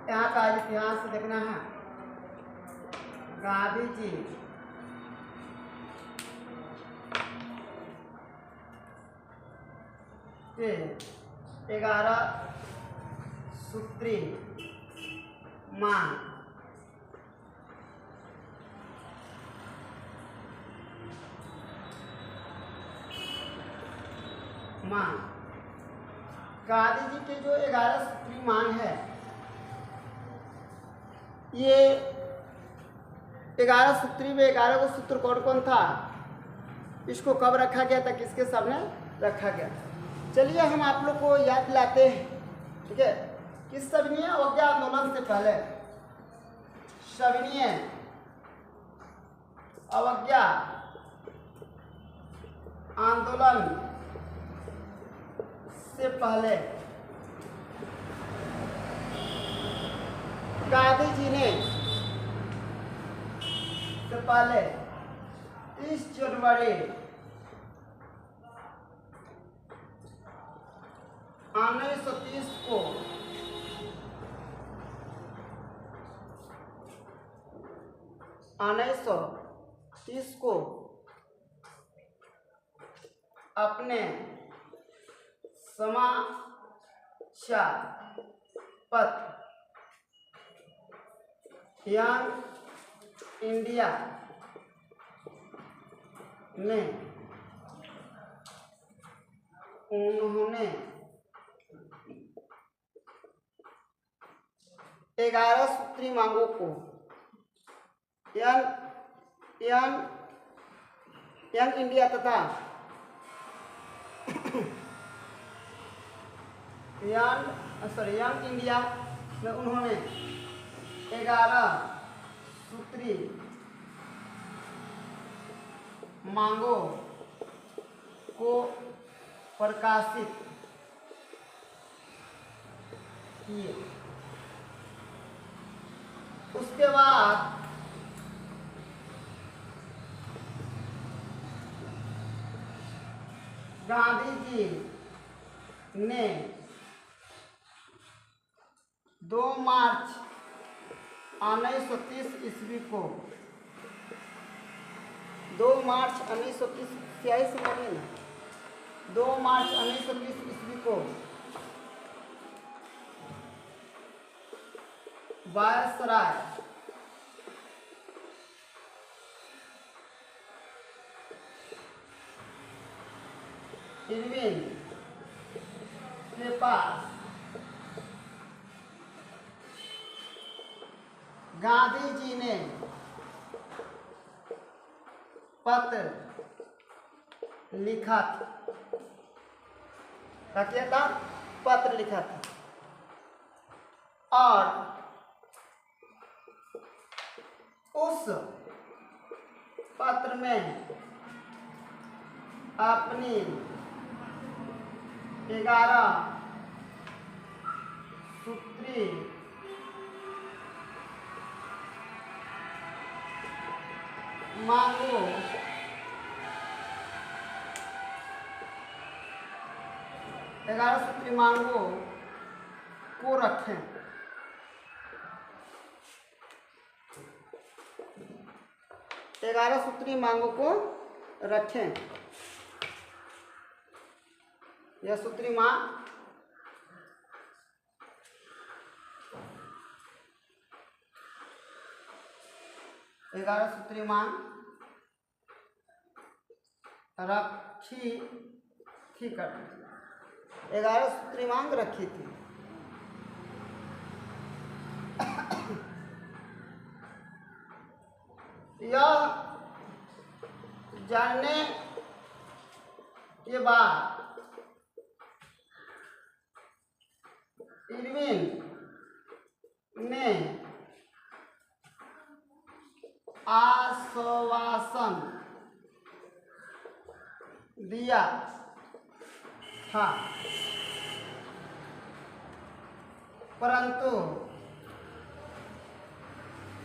यहाँ का इतिहास देखना है। गांधी जी के 11 सूत्री मांग गांधी जी के जो 11 सूत्री मांग है, ये 11 सूत्री में 11 को सूत्र कौन कौन था, इसको कब रखा गया था, किसके सामने रखा गया। चलिए हम आप लोग को याद दिलाते हैं, ठीक है। किस सविनय अवज्ञा आंदोलन से पहले, सविनय अवज्ञा आंदोलन से पहले गांधी जी ने 30 जनवरी 1930 को अपने समाचार पत्र यंग इंडिया में उन्होंने 11 सूत्री मांगों को यंग इंडिया तथा यंग इंडिया में उन्होंने 11 सूत्री मांगों को प्रकाशित किए। उसके बाद गांधी जी ने 2 मार्च 1930 ईस्वी को 2 मार्च 1930 स्याही से मानिए ना, 2 मार्च 1930 ईस्वी को वायसराय इरविन के पास गांधी जी ने पत्र लिखा था। क्या था? पत्र लिखा था। और उस पत्र में अपनी 11 सूत्री मांगों को रखें। 11 सूत्री मांगों को रखें। यह सूत्री मांग रखी थी। 11 सूत्री मांग रखी थी। यह जानने के बाद इरविन ने आश्वासन दिया था, परंतु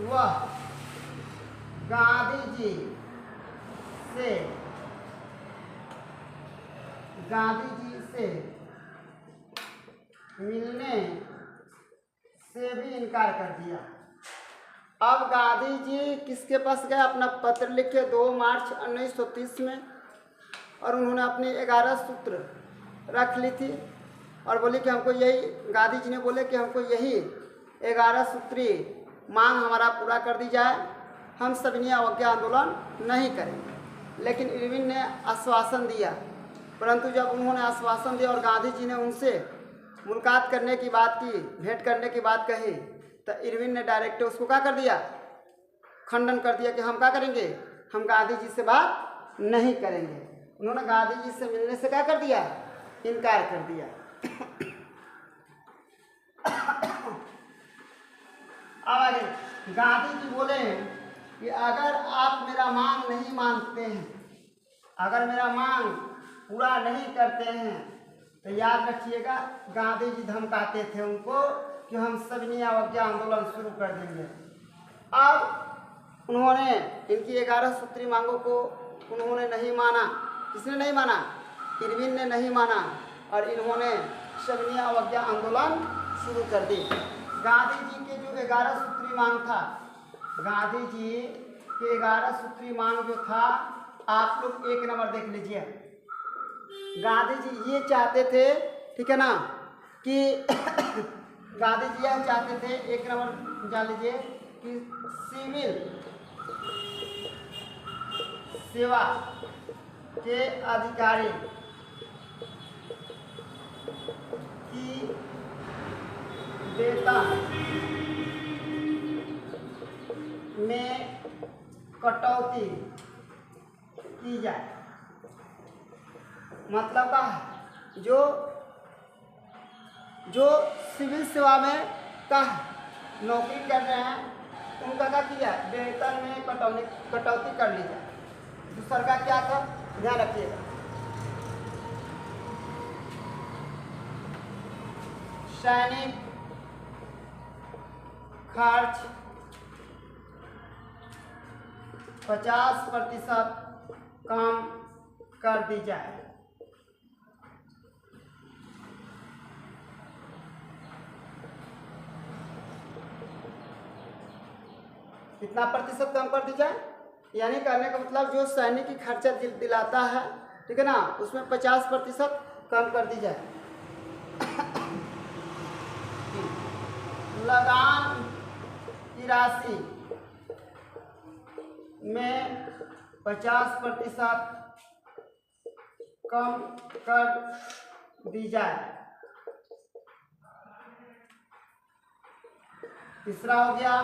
वह गांधी जी से मिलने से भी इनकार कर दिया। अब गांधी जी किसके पास गए? अपना पत्र लिखे 2 मार्च 1930 में, और उन्होंने अपनी 11 सूत्र रख ली थी और बोली कि हमको यही, गांधी जी ने बोले कि हमको यही 11 सूत्री मांग हमारा पूरा कर दी जाए, हम सविनय अवज्ञा आंदोलन नहीं करेंगे। लेकिन इरविन ने आश्वासन दिया, परंतु जब उन्होंने आश्वासन दिया और गांधी जी ने उनसे मुलाकात करने की बात की, भेंट करने की बात कही, तो इरविन ने डायरेक्ट उसको क्या कर दिया? खंडन कर दिया कि हम क्या करेंगे, हम गांधी जी से बात नहीं करेंगे। उन्होंने गांधी जी से मिलने से क्या कर दिया? इनकार कर दिया। अब आगे गांधी जी बोले कि अगर आप मेरा मांग नहीं मानते हैं, अगर मेरा मांग पूरा नहीं करते हैं, तो याद रखिएगा गांधी जी धमकाते थे उनको कि हम सविनय अवज्ञा आंदोलन शुरू कर देंगे। अब उन्होंने इनकी 11 सूत्री मांगों को उन्होंने नहीं माना। किसने नहीं माना? इरविन ने नहीं माना, और इन्होंने सविनय अवज्ञा आंदोलन शुरू कर दी। गांधी जी के जो 11 सूत्री मांग था, गांधी जी के 11 सूत्री मांग जो था, आप लोग 1 नंबर देख लीजिए। गांधी जी ये चाहते थे, ठीक है ना, कि गांधी जी यह चाहते थे, 1 नंबर जान लीजिए, कि सिविल सेवा के अधिकारी की वेतन में कटौती की जाए। मतलब का जो सिविल सेवा में का नौकरी कर रहे हैं, उनका क्या किया? वेतन में कटौती कर ली जाए। दूसरा का क्या था? ध्यान रखिएगा, सैनिक खर्च 50% कम कर दी जाए। कितना प्रतिशत कम कर दी जाए? यानी कहने का मतलब जो सैनिक की खर्चा दिलाता है, ठीक है ना, उसमें 50% कम कर दी जाए। लगान की राशि में 50% कम कर दी जाए। तीसरा हो गया।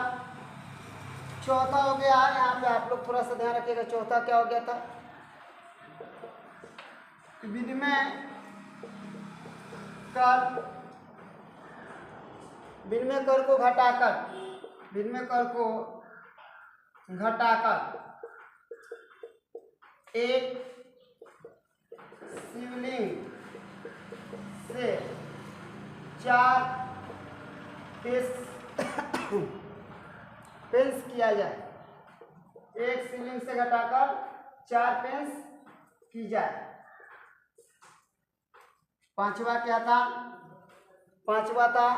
चौथा हो गया, यहाँ पे आप लोग थोड़ा सा ध्यान रखिएगा। चौथा क्या हो गया था? विनिमय कर को घटाकर एक शिवलिंग से 4 पेंस किया जाए। एक शिवलिंग से घटाकर 4 पेंस की जाए। पांचवा क्या था? पांचवा था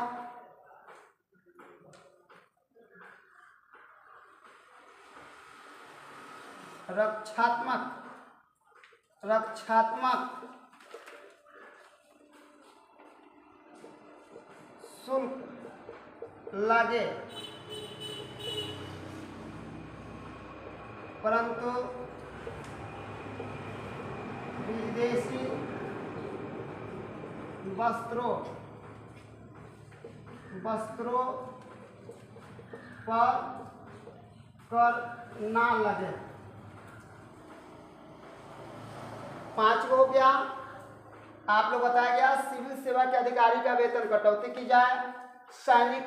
रक्षात्मक शुल्क लगे, परंतु विदेशी वस्त्रों पर कर ना लगे। 5 हो गया। आप लोग बताया गया सिविल सेवा के अधिकारी का वेतन कटौती की जाए, सैनिक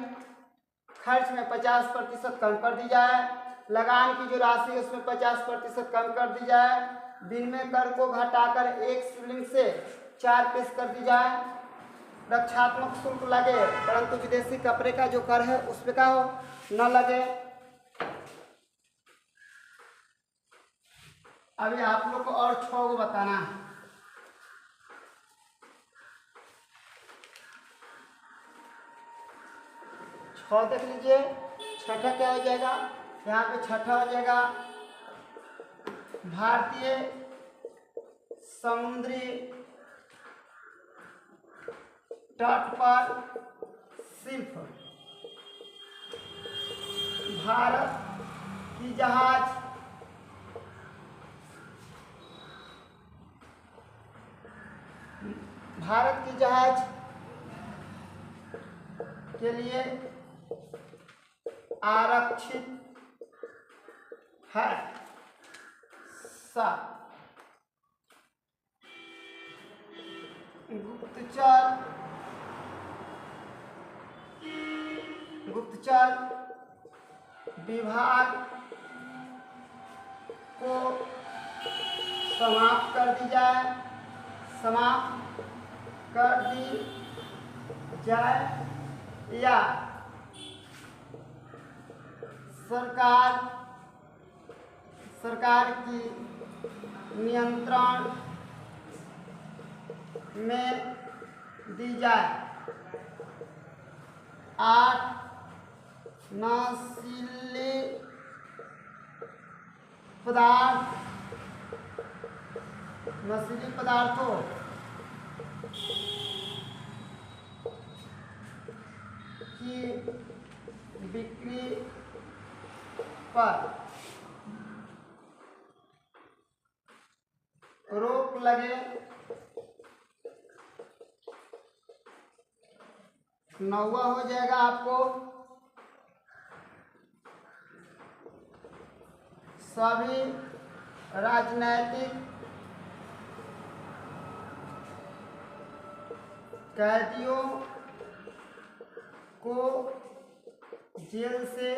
खर्च में 50% कम कर दी जाए, लगान की जो राशि है उसमें 50% कम कर दी जाए, विनिमय कर को घटाकर एक शिवलिंग से 4 पेश कर दी जाए, रक्षात्मक शुल्क लगे परंतु विदेशी कपड़े का जो कर है उस पर का हो न लगे। अभी आप लोग को और 6 को बताना है। 6 6 देख लीजिए। छठा क्या हो जाएगा, यहाँ पे छठा हो जाएगा भारतीय समुद्री तट पर शिल्प। भारत की जहाज के लिए आरक्षित है। गुप्तचर विभाग को समाप्त कर दी जाए या सरकार की नियंत्रण में दी जाए। 8 नशीले पदार्थों की बिक्री पर रोक लगे। 9वां हो जाएगा आपको सभी राजनैतिक कैदियों को जेल से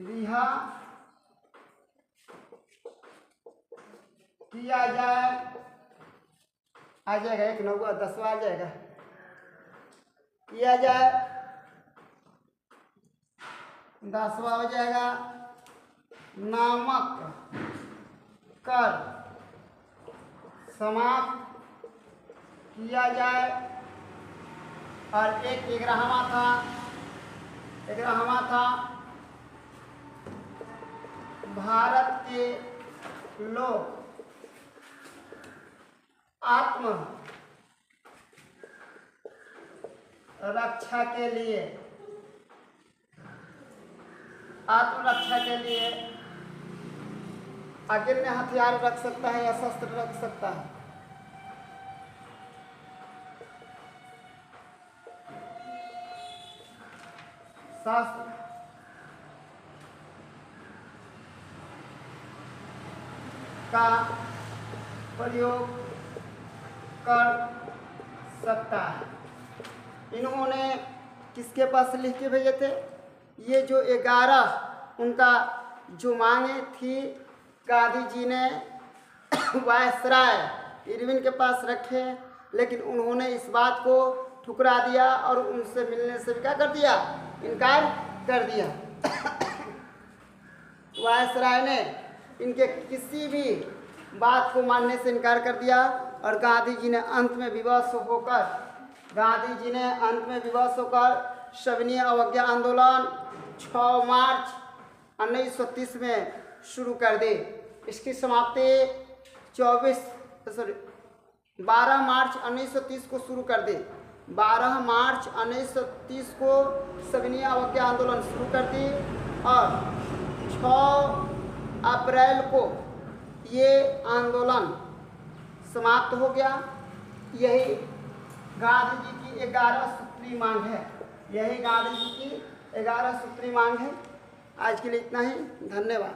रिहा किया जाए। आ जाएगा 1 9वां 10वां आ जाएगा, किया जाए। 10वां हो जाएगा नामक कर समाप्त किया जाए। और 11वां था भारत के लोग आत्मरक्षा के लिए आगे में हथियार रख सकता है या शस्त्र रख सकता है। शस्त्र का प्रयोग कर सकता है। इन्होंने किसके पास लिख के भेजे थे? ये जो 11 उनका जो मांगे थी गांधी जी ने वायसराय इरविन के पास रखे, लेकिन उन्होंने इस बात को ठुकरा दिया और उनसे मिलने से क्या कर दिया, इनकार कर दिया। वायसराय ने इनके किसी भी बात को मानने से इनकार कर दिया और गांधी जी ने अंत में विवश होकर सविनय अवज्ञा आंदोलन 6 मार्च 1930 में शुरू कर दी। इसकी समाप्ति 12 मार्च 1930 को शुरू कर दी। 12 मार्च 1930 को सविनय अवज्ञा आंदोलन शुरू कर दी और 6 अप्रैल को ये आंदोलन समाप्त हो गया। यही गांधी जी की 11 सूत्री मांग है। यही गांधी जी की 11 सूत्री मांग है। आज के लिए इतना ही, धन्यवाद।